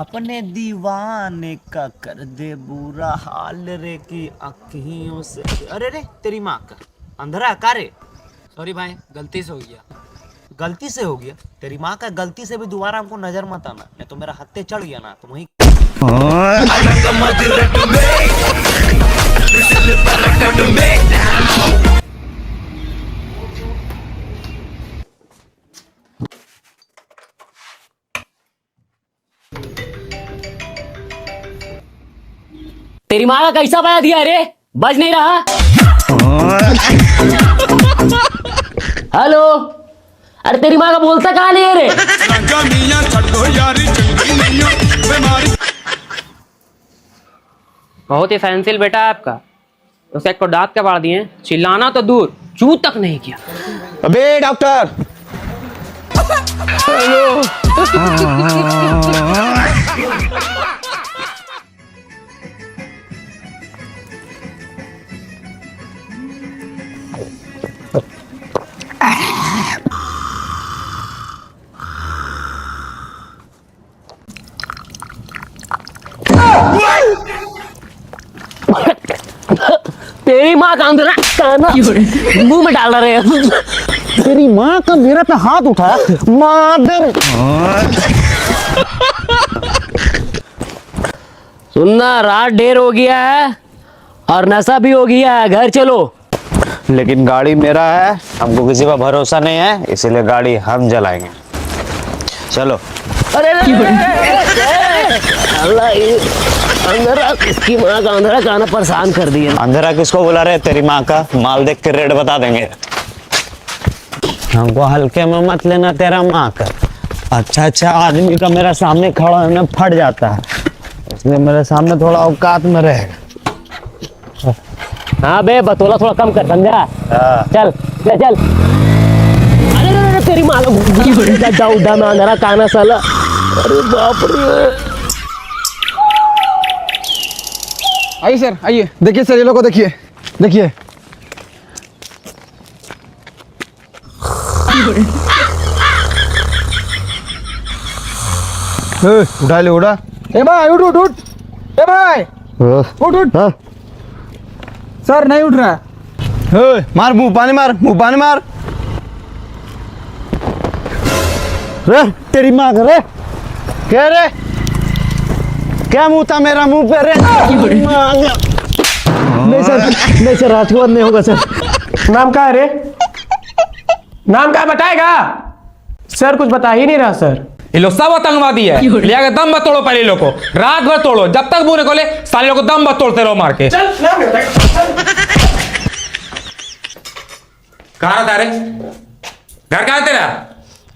अपने दीवाने का कर दे बुरा हाल रे की आँखियों से। अरे रे तेरी माँ का अंधेरा का रे। सॉरी भाई, गलती से हो गया। गलती से हो गया तेरी माँ का। गलती से भी दोबारा हमको नजर मत आना, नहीं तो मेरा हत्ते चढ़ गया ना तो वही। तेरी माँ का कैसा बजा दिया रे, बज नहीं रहा। हेलो, अरे तेरी माँ का बोलता कहाँ नहीं है रे। बहुत ही सहनशील बेटा है आपका। उसे एक को दांत के फाड़ दिए, चिल्लाना तो दूर, चू तक नहीं किया। अबे डॉक्टर। तेरी माँ का अंदर मुंह में डाल रहे हैं। तेरी माँ का मेरे पे हाथ उठा मादर। सुनना, रात ढेर हो गया है और नशा भी हो गया है, घर चलो। लेकिन गाड़ी मेरा है, हमको किसी का भरोसा नहीं है, इसीलिए गाड़ी हम जलाएंगे। चलो। अरे अल्लाह, अंधेरा इसकी माँ का अंधेरा गाना परेशान कर दिया। अंधेरा किसको बुला रहे? तेरी माँ का। माल देख के रेट बता देंगे। हमको हल्के में मत लेना तेरा माँ का। अच्छा आदमी का मेरे सामने खड़ा होने फट जाता है, इसलिए मेरे सामने थोड़ा औकात में रहेगा। हाँ बे, बतौला थोड़ा कम कर, समझा। चल ले चल। अरे तेरी माँ का उड़ा में अंधेरा काना साला। अरे बाप रे। आइए सर, आइए। देखिए सर, ये लोग को देखिए, देखिए। उठा ले, उठा। ए भाई उठ उठ उठ। ए भाई उठ उठ। सर नहीं उठ रहा। मार मुंह पानी, मार मुंह पानी मार। रे तेरी माँ का रे, क्या रे, क्या मुंह था मेरा मुंह पे रे। नहीं सर, राजकुमार नहीं होगा सर। नाम क्या है रे? नाम क्या बताएगा? सर कुछ बता ही नहीं रहा सर। ये लोग सब आतंकवादी है। लिया के दम मत तोड़ो, पहले लोग को रात भर तोड़ो, जब तक मुंह खोले साले लोग को दम मत तोड़ते रहो मार के। कहाँ था रे? घर कहाँ है तेरा?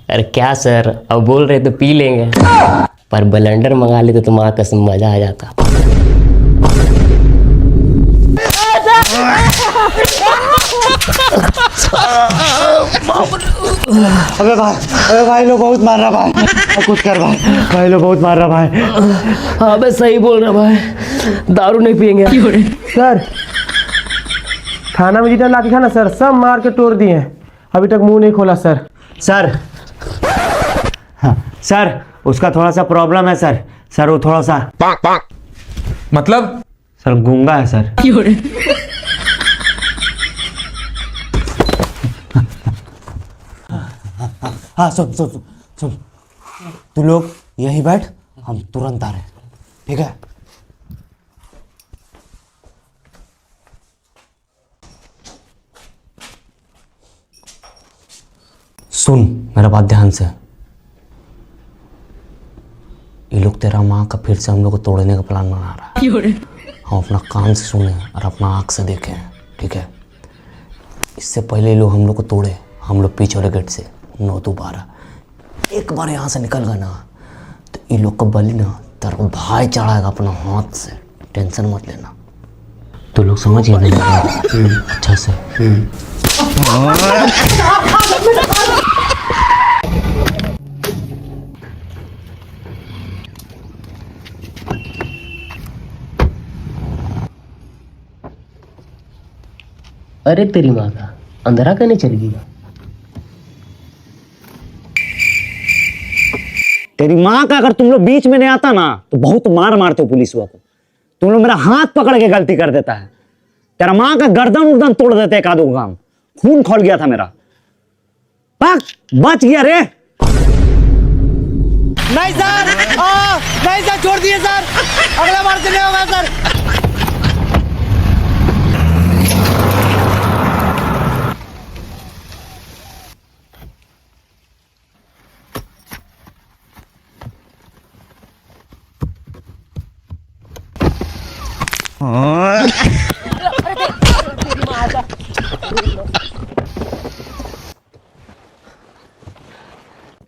अरे क्या सर, अब बोल रहे तो पी लेंगे, पर ब्लेंडर मंगा लेते तो माँ कसम मजा आ जाता। अबे भाई लोग बहुत मार रहा भाई, कुछ कर भाई, भाई लोग बहुत मार रहा भाई। हाँ बे, सही बोल रहा भाई, दारू नहीं पियेंगे। सर थाना में जितना लाठी था ना सर, सब मार के तोड़ दिए, अभी तक मुंह नहीं खोला सर। सर हाँ, सर उसका थोड़ा सा प्रॉब्लम है सर। सर वो थोड़ा सा मतलब सर गूंगा है सर। हाँ सुन सुन सुन सुन, तू लोग यहीं बैठ, हम तुरंत आ रहे हैं, ठीक है? सुन मेरा बात ध्यान से। ये लोग तेरा माँ का फिर से हम लोग को तोड़ने का प्लान बना रहा है। हम अपना कान से सुने और अपना आँख से देखे हैं, ठीक है? इससे पहले ये लोग हम लोग को तोड़े, हम लोग पीछे वाले गेट से 9-12 एक बार यहाँ से निकल गया ना तो ये लोग का बलि ना तेरे को भाई चढ़ाएगा अपना हाथ से, टेंशन मत लेना। तो लोग समझ गए ना अच्छा से। अरे तेरी माँ का अंधेरा करने चल गया। तेरी माँ का अगर तुम लोग बीच में नहीं आता ना तो बहुत मार मारते हो पुलिस वालों को। तुम लोग मेरा हाथ पकड़ के गलती कर देता है। तेरा माँ का गर्दन उर्दन तोड़ देते एक आधो काम, खून खोल गया था मेरा। बच गया रे। नहीं सर, नहीं सर, छोड़ दिए सर, अगला बार से नहीं होगा सर।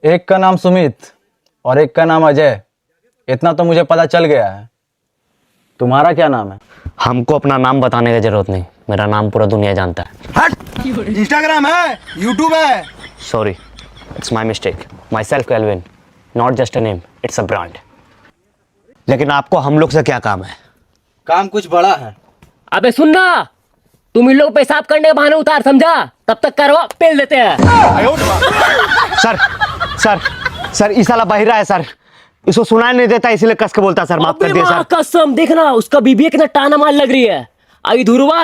एक का नाम सुमित और एक का नाम अजय, इतना तो मुझे पता चल गया है। तुम्हारा क्या नाम है? हमको अपना नाम बताने की जरूरत नहीं, मेरा नाम पूरा दुनिया जानता है। हट, इंस्टाग्राम है, यूट्यूब है। Sorry, it's my mistake. Myself Calvin, not just a name, it's a brand. लेकिन आपको हम लोग से क्या काम है? काम कुछ बड़ा है। अबे सुनना, तुम इन लोग पेशाब करने के बहाने उतार, समझा? तब तक करवा पेल देते हैं। सर सर सर, इस साला बहिरा है सर, इसको सुनाई नहीं देता इसलिए कस के बोलता सर। माफ कर दिया सर। कसम, देखना उसका बीबी कितना टाना माल लग रही है। आई धुरवा।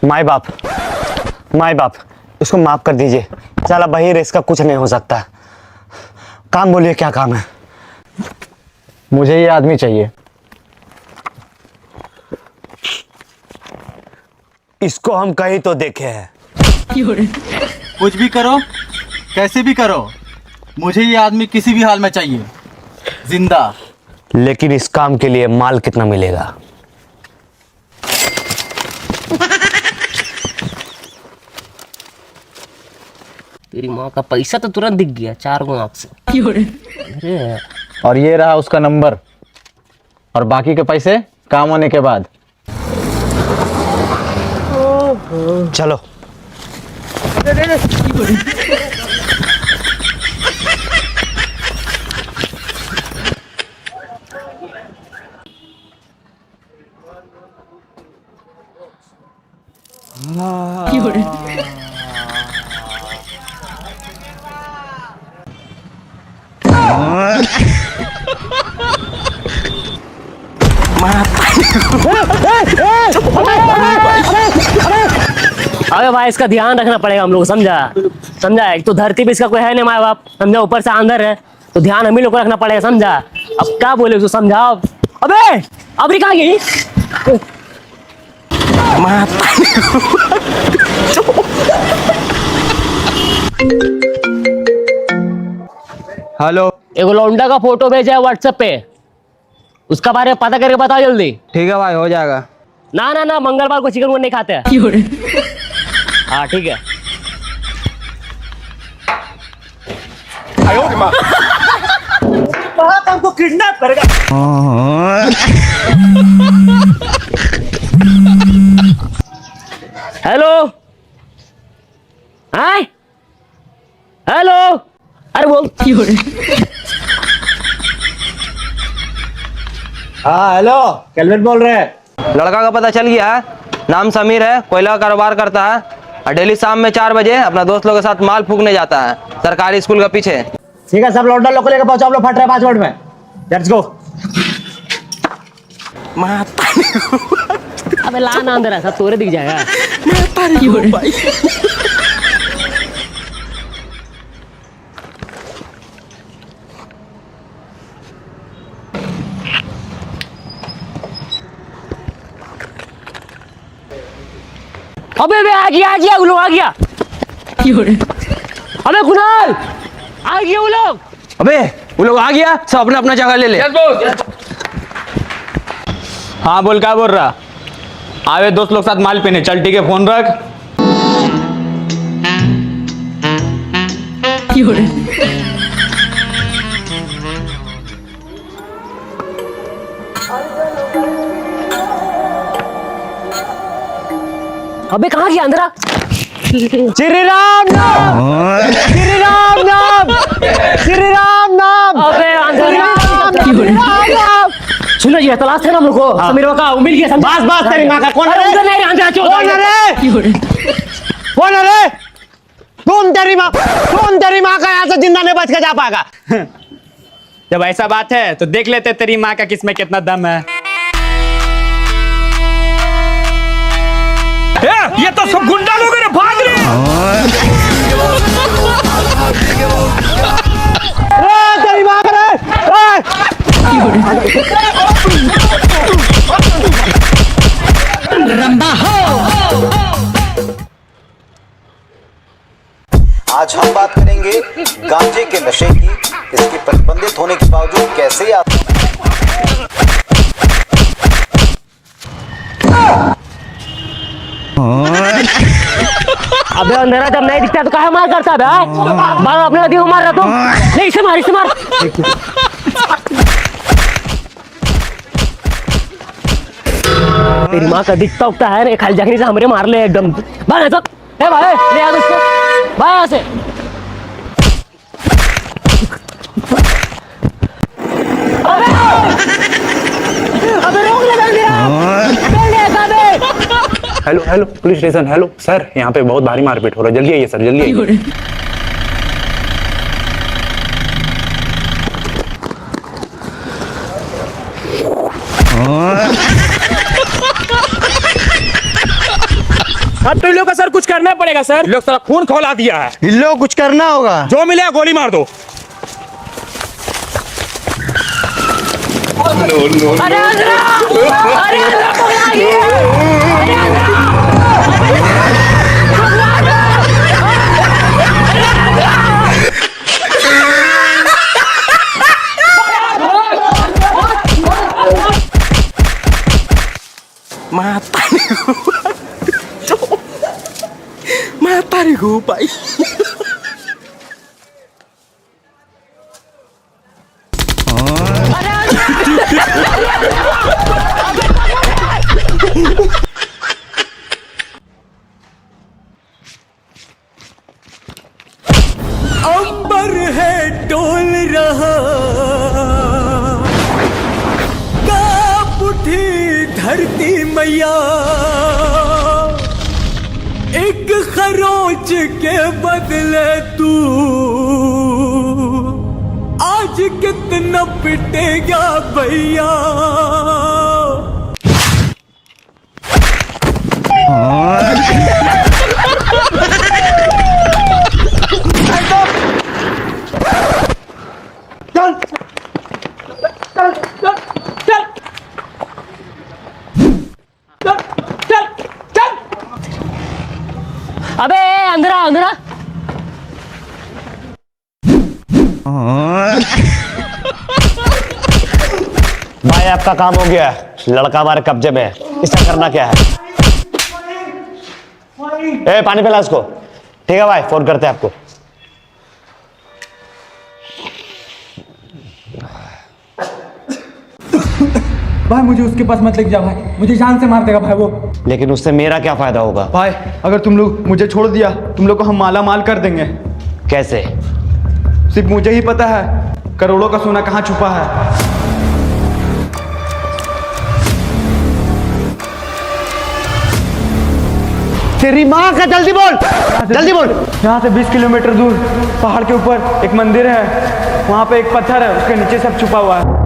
माई बाप, इसको माफ कर दीजिए। साला बहिर, इसका कुछ नहीं हो सकता। काम बोलिए, क्या काम है? मुझे ये आदमी चाहिए। इसको हम कहीं तो देखे हैं। कुछ भी करो, कैसे भी करो, मुझे ये आदमी किसी भी हाल में चाहिए, जिंदा। लेकिन इस काम के लिए माल कितना मिलेगा? तेरी माँ का पैसा तो तुरंत दिख गया 4 गुना से। अरे और ये रहा उसका नंबर, और बाकी के पैसे काम होने के बाद। चलो। अबे भाई, इसका ध्यान रखना पड़ेगा हम लोग, समझा? एक तो धरती पे इसका कोई है नहीं माँ बाप, समझा? ऊपर से अंदर है, तो ध्यान हम ही लोग को रखना पड़ेगा, समझा? अब क्या बोले उसको, समझाओ। अबे अबरी कहाँ गई? हेलो, एगो लौंडा का फोटो भेजा है व्हाट्सएप पे, उसका बारे में पता करके बताओ जल्दी। ठीक है भाई, हो जाएगा। ना, मंगलवार को चिकन नहीं खाते हैं। हाँ ठीक है। हमको किडनैप करेगा। हेलो, हाय, हेलो, अरे बोल। हाँ हेलो, कैल्विन बोल रहे हैं। लड़का का पता चल गया है, नाम समीर है, कोयला का कारोबार करता है और डेली शाम में 4 बजे अपना दोस्त लोग के साथ माल फूकने जाता है सरकारी स्कूल के पीछे। ठीक है, सब लौंडा लोग को लेकर पहुंचो, आप लोग फट रहे 5 मिनट में। Let's go. अबे ला ना अंदर, सब तोरे दिख जाएगा। अबे आ गया वो लोग, आ गया। अबे कुणाल, आ गया वो लोग। अबे वो लोग आ गया, सब अपना अपना जगह ले ले। हाँ बोल, क्या बोल रहा? आवे दोस्त लोग साथ माल पीने, चल ठीक है, फोन रख। अबे कहाँ गया अंदर? श्री राम नाम, श्री राम नाम, श्री राम नाम। अबे अंदर सुनो जी, तलाश है ना हम लोग को। समीर का मिल गया, समझा? बस तेरी माँ का कौन है? उधर नहीं, अंदर चलो। कौन है रे? कौन तेरी माँ का यहाँ से जिंदा नहीं बच के जा पाएगा? जब ऐसा बात है तो देख लेते तेरी माँ का किसमें कितना दम है। ये तो सब गुंडा लोग हैं, भाग रहे हैं। तेरी माँ का आज हम बात करेंगे गांजे के नशे की। इसके प्रतिबंधित होने के बावजूद कैसे आप अबे अंधेरा जब नहीं दिखता तो कहा मार करता है? बाल अपने नदी को मार रहा तुम? नहीं, इसे मार, इसे मार। तेरी माँ का दिखता उगता है ना, खाली जखनी से हमरे मार ले एकदम। भाई सब, ए भाई ले आ इसको, भाई यहाँ से। अबे रोक ले जल्दी hello hello police station. Hello sir, यहाँ पे बहुत भारी मारपीट हो रहा है, जल्दी आइए सर, जल्दी आइए। अब तो इन लोग का सर कुछ करना पड़ेगा सर। लोग सारा खून खौला दिया है। इन लोग कुछ करना होगा। जो मिले गोली मार दो। अरे अंधरा! अरे अंधरा पकड़ा गया! अरे अंधरा! Mata gue, Pak. अंबर है डोल रहा, कांप उठी धरती मैया, एक खरोच के बदले तू आज कितना पिटेगा भैया। अबे अंधरा अंधरा! भाई आपका काम हो गया है, लड़का हमारे कब्जे में है, इसका करना क्या है? ए पानी पिला उसको। ठीक है भाई, फोन करते हैं आपको। भाई मुझे उसके पास मत लेके जा भाई, मुझे जान से मार देगा भाई वो। लेकिन उससे मेरा क्या फायदा होगा? भाई अगर तुम लोग मुझे छोड़ दिया, तुम लोग को हम माला माल कर देंगे। कैसे? सिर्फ मुझे ही पता है करोड़ों का सोना कहाँ छुपा है। तेरी माँ का, जल्दी बोल, जल्दी बोल। यहाँ से 20 किलोमीटर दूर पहाड़ के ऊपर एक मंदिर है, वहाँ पे एक पत्थर है, उसके नीचे सब छुपा हुआ है।